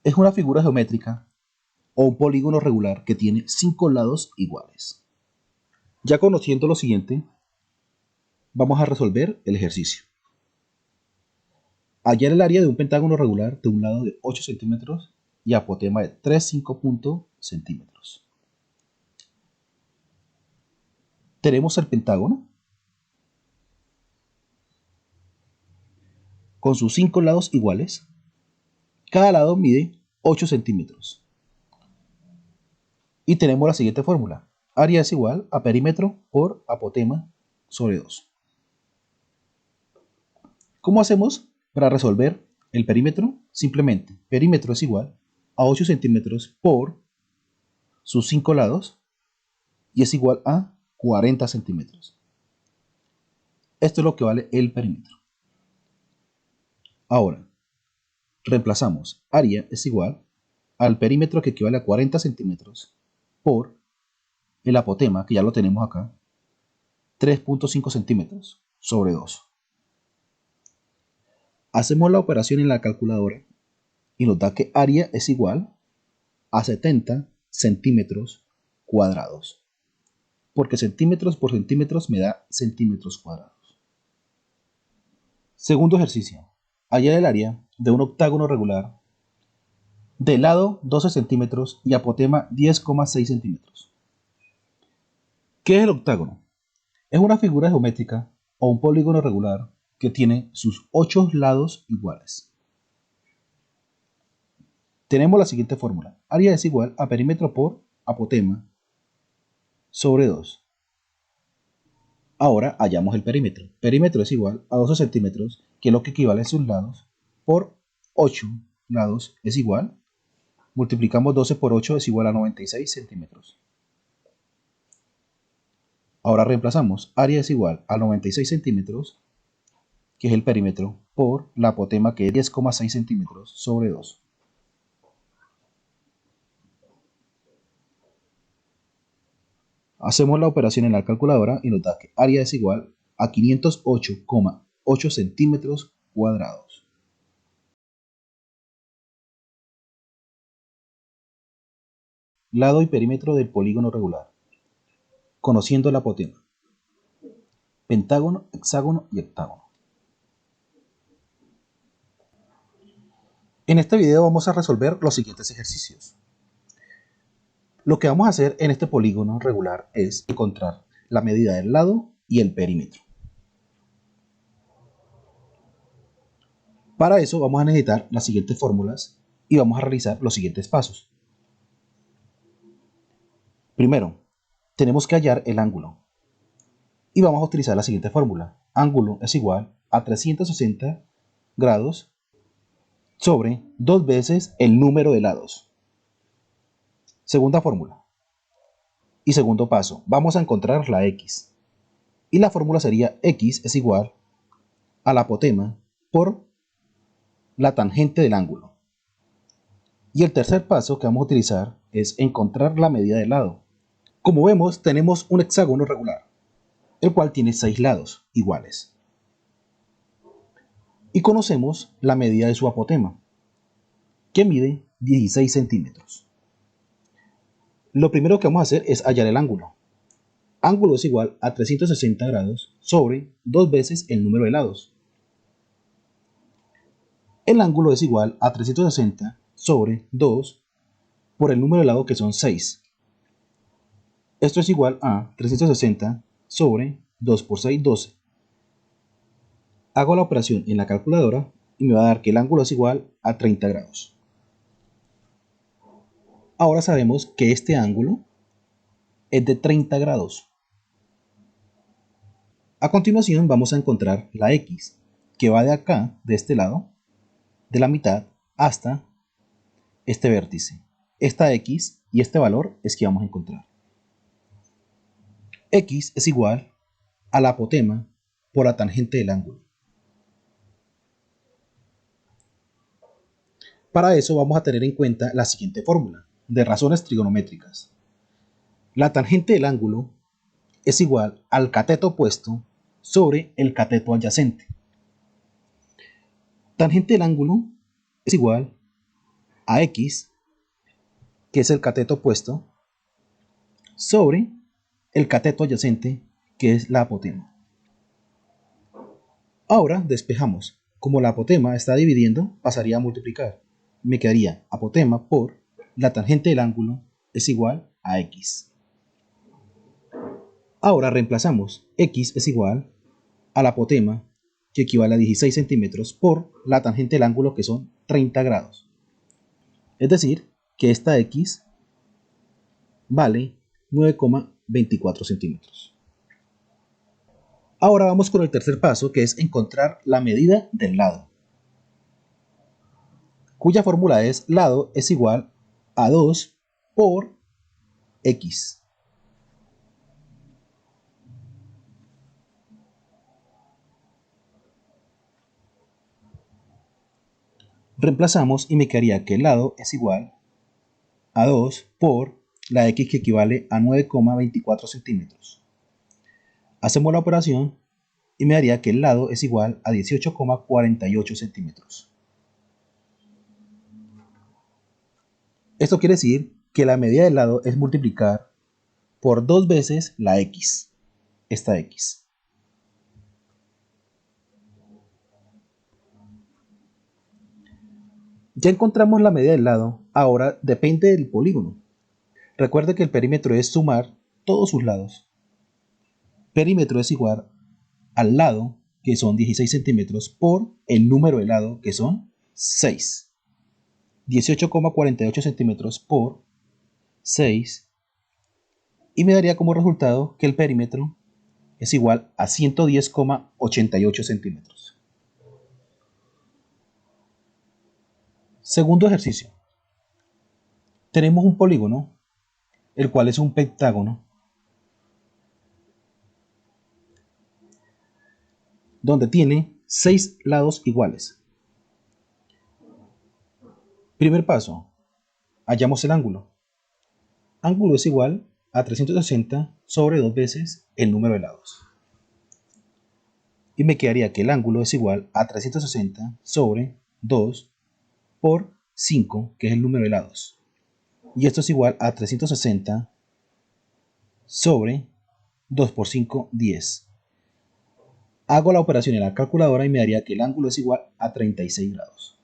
Es una figura geométrica o un polígono regular que tiene 5 lados iguales. Ya conociendo lo siguiente, vamos a resolver el ejercicio. Hallar el área de un pentágono regular de un lado de 8 centímetros y apotema de 3,5 centímetros. Tenemos el pentágono con sus 5 lados iguales. Cada lado mide 8 centímetros. Y tenemos la siguiente fórmula. Área es igual a perímetro por apotema sobre 2. ¿Cómo hacemos para resolver el perímetro? Simplemente, perímetro es igual a 8 centímetros por sus 5 lados y es igual a 40 centímetros. Esto es lo que vale el perímetro. Ahora, reemplazamos área es igual al perímetro, que equivale a 40 centímetros por el apotema, que ya lo tenemos acá, 3,5 centímetros sobre 2. Hacemos la operación en la calculadora y nos da que área es igual a 70 centímetros cuadrados, porque centímetros por centímetros me da centímetros cuadrados. Segundo ejercicio. Hallar el área de un octágono regular de lado 12 centímetros y apotema 10,6 centímetros. ¿Qué es el octágono? Es una figura geométrica o un polígono regular que tiene sus 8 lados iguales. Tenemos la siguiente fórmula. Área es igual a perímetro por apotema sobre 2. Ahora hallamos el perímetro. Perímetro es igual a 12 centímetros, que es lo que equivale a sus lados, por 8 lados es igual. Multiplicamos 12 por 8 es igual a 96 centímetros. Ahora reemplazamos. Área es igual a 96 centímetros, que es el perímetro, por la apotema, que es 10,6 centímetros sobre 2. Hacemos la operación en la calculadora y nos da que área es igual a 508,8 centímetros cuadrados. Lado y perímetro del polígono regular. Conociendo la apotema. Pentágono, hexágono y octágono. En este video vamos a resolver los siguientes ejercicios. Lo que vamos a hacer en este polígono regular es encontrar la medida del lado y el perímetro. Para eso vamos a necesitar las siguientes fórmulas y vamos a realizar los siguientes pasos. Primero, tenemos que hallar el ángulo y vamos a utilizar la siguiente fórmula. Ángulo es igual a 360 grados sobre 2 veces el número de lados. Segunda fórmula. Y segundo paso, vamos a encontrar la x. Y la fórmula sería x es igual a la apotema por la tangente del ángulo. Y el tercer paso que vamos a utilizar es encontrar la medida del lado. Como vemos, tenemos un hexágono regular, el cual tiene 6 lados iguales. Y conocemos la medida de su apotema, que mide 16 centímetros. Lo primero que vamos a hacer es hallar el ángulo. Ángulo es igual a 360 grados sobre 2 veces el número de lados. El ángulo es igual a 360 sobre 2 por el número de lados, que son 6. Esto es igual a 360 sobre 2 por 6, 12. Hago la operación en la calculadora y me va a dar que el ángulo es igual a 30 grados. Ahora sabemos que este ángulo es de 30 grados. A continuación vamos a encontrar la x, que va de acá, de este lado, de la mitad, hasta este vértice. Esta x y este valor es que vamos a encontrar. X es igual a la apotema por la tangente del ángulo. Para eso vamos a tener en cuenta la siguiente fórmula de razones trigonométricas. La tangente del ángulo es igual al cateto opuesto sobre el cateto adyacente. Tangente del ángulo es igual a x, que es el cateto opuesto, sobre el cateto adyacente, que es la apotema. Ahora despejamos. Como la apotema está dividiendo, pasaría a multiplicar. Me quedaría apotema por la tangente del ángulo es igual a x. Ahora reemplazamos. X es igual a la apotema, que equivale a 16 centímetros, por la tangente del ángulo, que son 30 grados. Es decir, que esta x vale 9,24 centímetros. Ahora vamos con el tercer paso, que es encontrar la medida del lado, cuya fórmula es lado es igual a 2 por x. Reemplazamos y me quedaría que el lado es igual a 2 por la x, que equivale a 9,24 centímetros. Hacemos la operación y me daría que el lado es igual a 18,48 centímetros. Esto quiere decir que la medida del lado es multiplicar por 2 veces la x, esta x. Ya encontramos la medida del lado, ahora depende del polígono. Recuerde que el perímetro es sumar todos sus lados. Perímetro es igual al lado, que son 16 centímetros, por el número de lado, que son 6. 18,48 centímetros por 6. Y me daría como resultado que el perímetro es igual a 110,88 centímetros. Segundo ejercicio. Tenemos un polígono, el cual es un pentágono, donde tiene 6 lados iguales. Primer paso, hallamos el ángulo. Ángulo es igual a 360 sobre 2 veces el número de lados. Y me quedaría que el ángulo es igual a 360 sobre 2 por 5, que es el número de lados. Y esto es igual a 360 sobre 2 por 5, 10. Hago la operación en la calculadora y me daría que el ángulo es igual a 36 grados.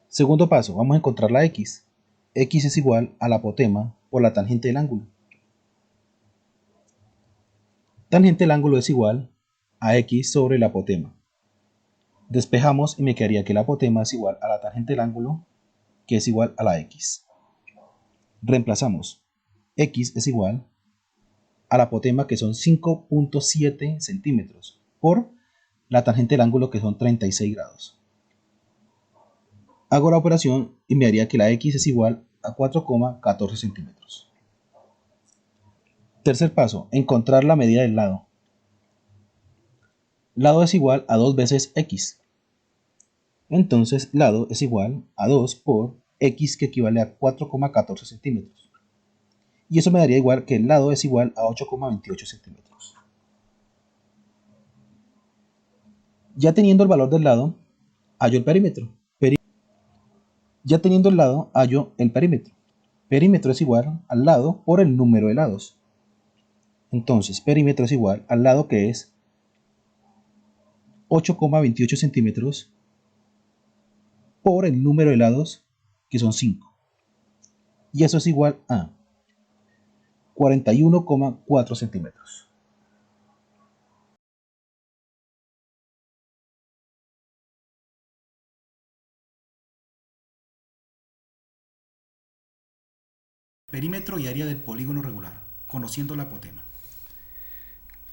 Segundo paso, vamos a encontrar la x. X es igual a la apotema por la tangente del ángulo. Tangente del ángulo es igual a x sobre la apotema. Despejamos y me quedaría que la apotema es igual a la tangente del ángulo, que es igual a la x. Reemplazamos. X es igual a la apotema, que son 5.7 centímetros, por la tangente del ángulo, que son 36 grados. Hago la operación y me daría que la x es igual a 4,14 centímetros. Tercer paso, encontrar la medida del lado. Lado es igual a 2 veces x. Entonces, lado es igual a 2 por x, que equivale a 4,14 centímetros. Y eso me daría igual que el lado es igual a 8,28 centímetros. Ya teniendo el valor del lado, hallo el perímetro. Ya teniendo el lado, hallo el perímetro. Perímetro es igual al lado por el número de lados. Entonces, perímetro es igual al lado, que es 8,28 centímetros, por el número de lados, que son 5. Y eso es igual a 41,4 centímetros. Perímetro y área del polígono regular, conociendo la apotema.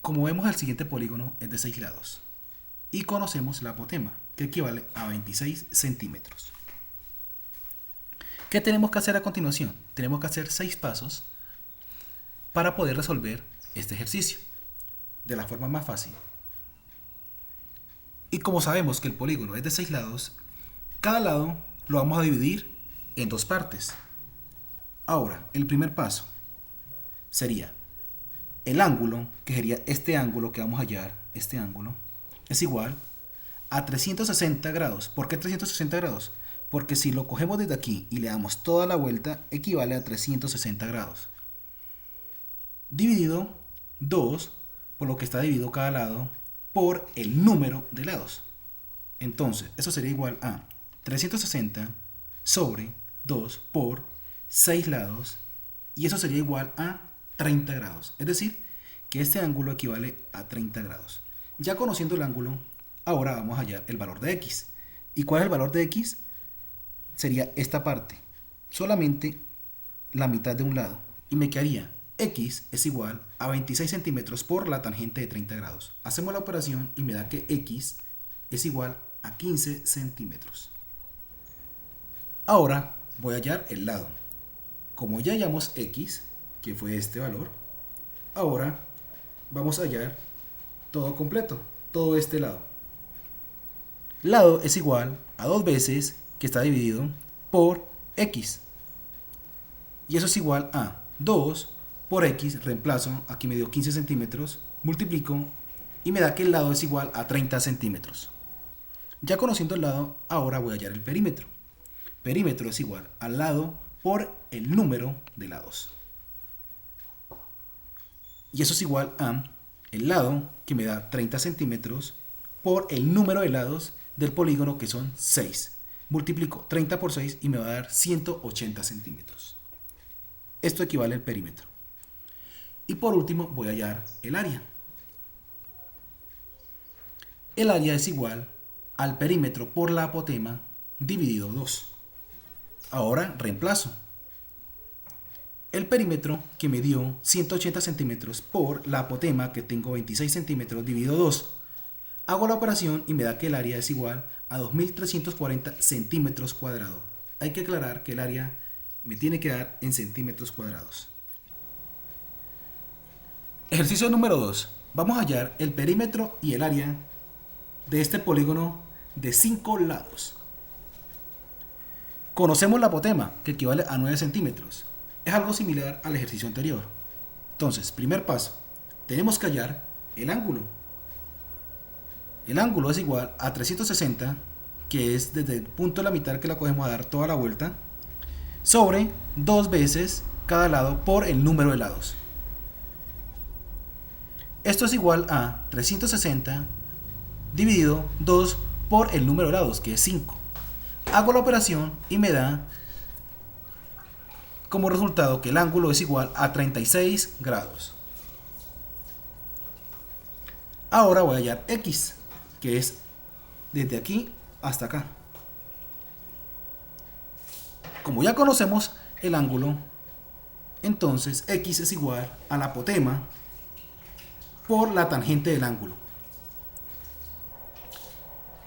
Como vemos, el siguiente polígono es de 6 lados. Y conocemos la apotema, que equivale a 26 centímetros. ¿Qué tenemos que hacer a continuación? Tenemos que hacer 6 pasos para poder resolver este ejercicio de la forma más fácil. Y como sabemos que el polígono es de 6 lados, cada lado lo vamos a dividir en 2 partes. Ahora, el primer paso sería el ángulo, que sería este ángulo que vamos a hallar, este ángulo, es igual a 360 grados. ¿Por qué 360 grados? Porque si lo cogemos desde aquí y le damos toda la vuelta, equivale a 360 grados. Dividido 2, por lo que está dividido cada lado, por el número de lados. Entonces, eso sería igual a 360 sobre 2 por 6 lados, y eso sería igual a 30 grados. Es decir, que este ángulo equivale a 30 grados. Ya conociendo el ángulo, ahora vamos a hallar el valor de x. ¿Y cuál es el valor de x? Sería esta parte, solamente la mitad de un lado. Y me quedaría x es igual a 26 centímetros por la tangente de 30 grados. Hacemos la operación y me da que x es igual a 15 centímetros. Ahora voy a hallar el lado. Como ya hallamos x, que fue este valor, ahora vamos a hallar todo completo, todo este lado. Lado es igual a 2 veces, que está dividido, por x. Y eso es igual a 2 por x, reemplazo, aquí me dio 15 centímetros, multiplico y me da que el lado es igual a 30 centímetros. Ya conociendo el lado, ahora voy a hallar el perímetro. Perímetro es igual al lado por el número de lados. Y eso es igual a el lado, que me da 30 centímetros, por el número de lados del polígono, que son 6. Multiplico 30 por 6 y me va a dar 180 centímetros. Esto equivale al perímetro. Y por último voy a hallar el área. El área es igual al perímetro por la apotema dividido 2. Ahora reemplazo. el perímetro que me dio 180 centímetros por la apotema que tengo 26 centímetros dividido 2. Hago la operación y me da que el área es igual a 2340 centímetros cuadrados. Hay que aclarar que el área me tiene que dar en centímetros cuadrados. Ejercicio número 2. Vamos a hallar el perímetro y el área de este polígono de 5 lados. Conocemos la apotema, que equivale a 9 centímetros. Es algo similar al ejercicio anterior. Entonces, primer paso, tenemos que hallar el ángulo. El ángulo es igual a 360, que es desde el punto de la mitad que la cogemos a dar toda la vuelta, sobre 2 veces cada lado por el número de lados. Esto es igual a 360 dividido 2 por el número de lados, que es 5. Hago la operación y me da como resultado que el ángulo es igual a 36 grados. Ahora voy a hallar X, que es desde aquí hasta acá. Como ya conocemos el ángulo, entonces X es igual a la apotema por la tangente del ángulo.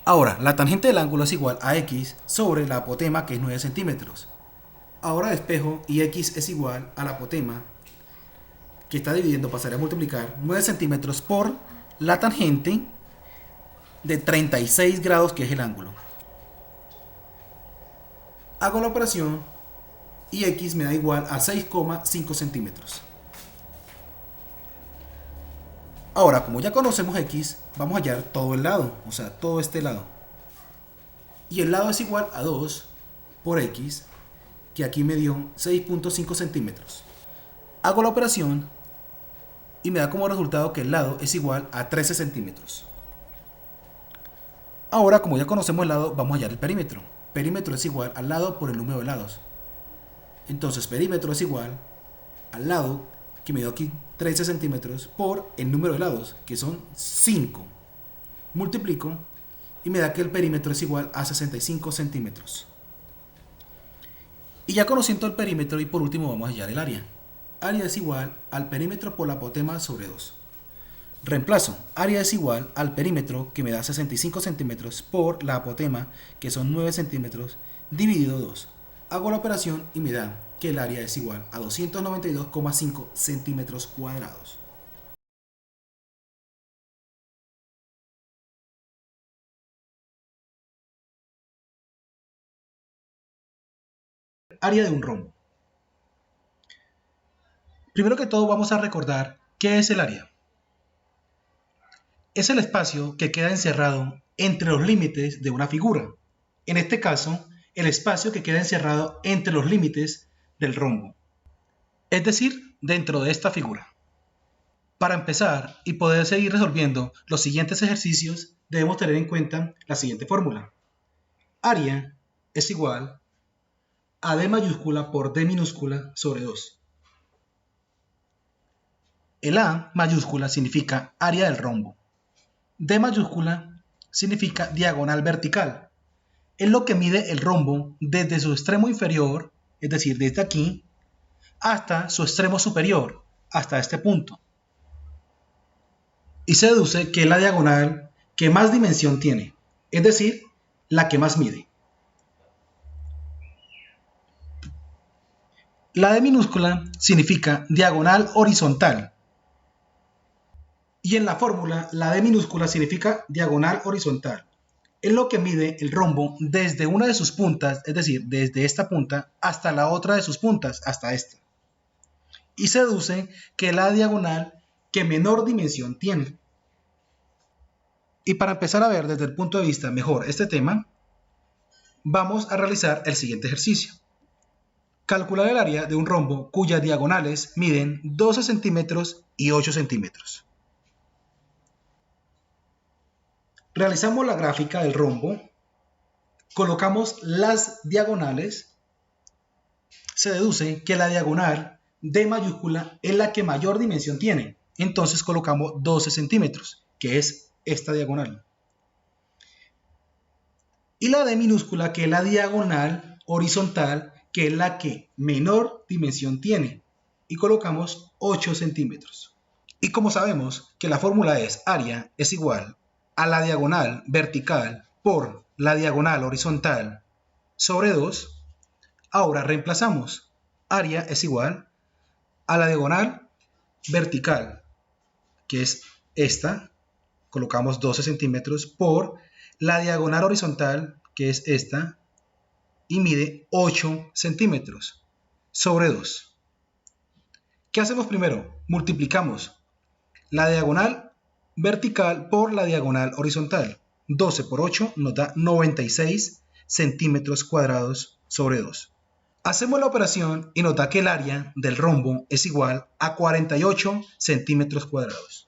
Ahora, la tangente del ángulo es igual a X sobre la apotema, que es 9 centímetros. Ahora despejo y X es igual a la apotema, que está dividiendo, pasaré a multiplicar 9 centímetros por la tangente de 36 grados, que es el ángulo. Hago la operación y X me da igual a 6,5 centímetros. Ahora, como ya conocemos X, vamos a hallar todo el lado, o sea, todo este lado. Y el lado es igual a 2 por X, que aquí me dio 6,5 centímetros. Hago la operación y me da como resultado que el lado es igual a 13 centímetros. Ahora, como ya conocemos el lado, vamos a hallar el perímetro. Perímetro es igual al lado por el número de lados. Entonces, perímetro es igual al lado, que me dio aquí 13 centímetros, por el número de lados, que son 5. Multiplico y me da que el perímetro es igual a 65 centímetros. Y ya conociendo el perímetro, y por último vamos a hallar el área. Área es igual al perímetro por la apotema sobre 2. Reemplazo, área es igual al perímetro, que me da 65 centímetros, por la apotema, que son 9 centímetros, dividido 2. Hago la operación y me da que el área es igual a 292,5 centímetros cuadrados. Área de un rombo. Primero que todo vamos a recordar qué es el área. Es el espacio que queda encerrado entre los límites de una figura. En este caso, el espacio que queda encerrado entre los límites del rombo. Es decir, dentro de esta figura. Para empezar y poder seguir resolviendo los siguientes ejercicios, debemos tener en cuenta la siguiente fórmula. Área es igual a D mayúscula por D minúscula sobre 2. El A mayúscula significa área del rombo. D mayúscula significa diagonal vertical. Es lo que mide el rombo desde su extremo inferior, es decir, desde aquí, hasta su extremo superior, hasta este punto. Y se deduce que es la diagonal que más dimensión tiene, es decir, la que más mide. La D minúscula significa diagonal horizontal. Y en la fórmula, la D minúscula significa diagonal horizontal. Es lo que mide el rombo desde una de sus puntas, es decir, desde esta punta hasta la otra de sus puntas, hasta esta. Y se deduce que es la diagonal que menor dimensión tiene. Y para empezar a ver desde el punto de vista mejor este tema, vamos a realizar el siguiente ejercicio. Calcular el área de un rombo cuyas diagonales miden 12 centímetros y 8 centímetros. Realizamos la gráfica del rombo, colocamos las diagonales, se deduce que la diagonal D mayúscula es la que mayor dimensión tiene, entonces colocamos 12 centímetros, que es esta diagonal. Y la D minúscula, que es la diagonal horizontal, que es la que menor dimensión tiene, y colocamos 8 centímetros. Y como sabemos que la fórmula es área es igual a la diagonal vertical por la diagonal horizontal sobre 2, ahora reemplazamos. Área es igual a la diagonal vertical, que es esta, colocamos 12 centímetros, por la diagonal horizontal, que es esta, y mide 8 centímetros, sobre 2. ¿Qué hacemos primero? Multiplicamos la diagonal vertical por la diagonal horizontal. 12 por 8 nos da 96 centímetros cuadrados sobre 2. Hacemos la operación y nos da que el área del rombo es igual a 48 centímetros cuadrados.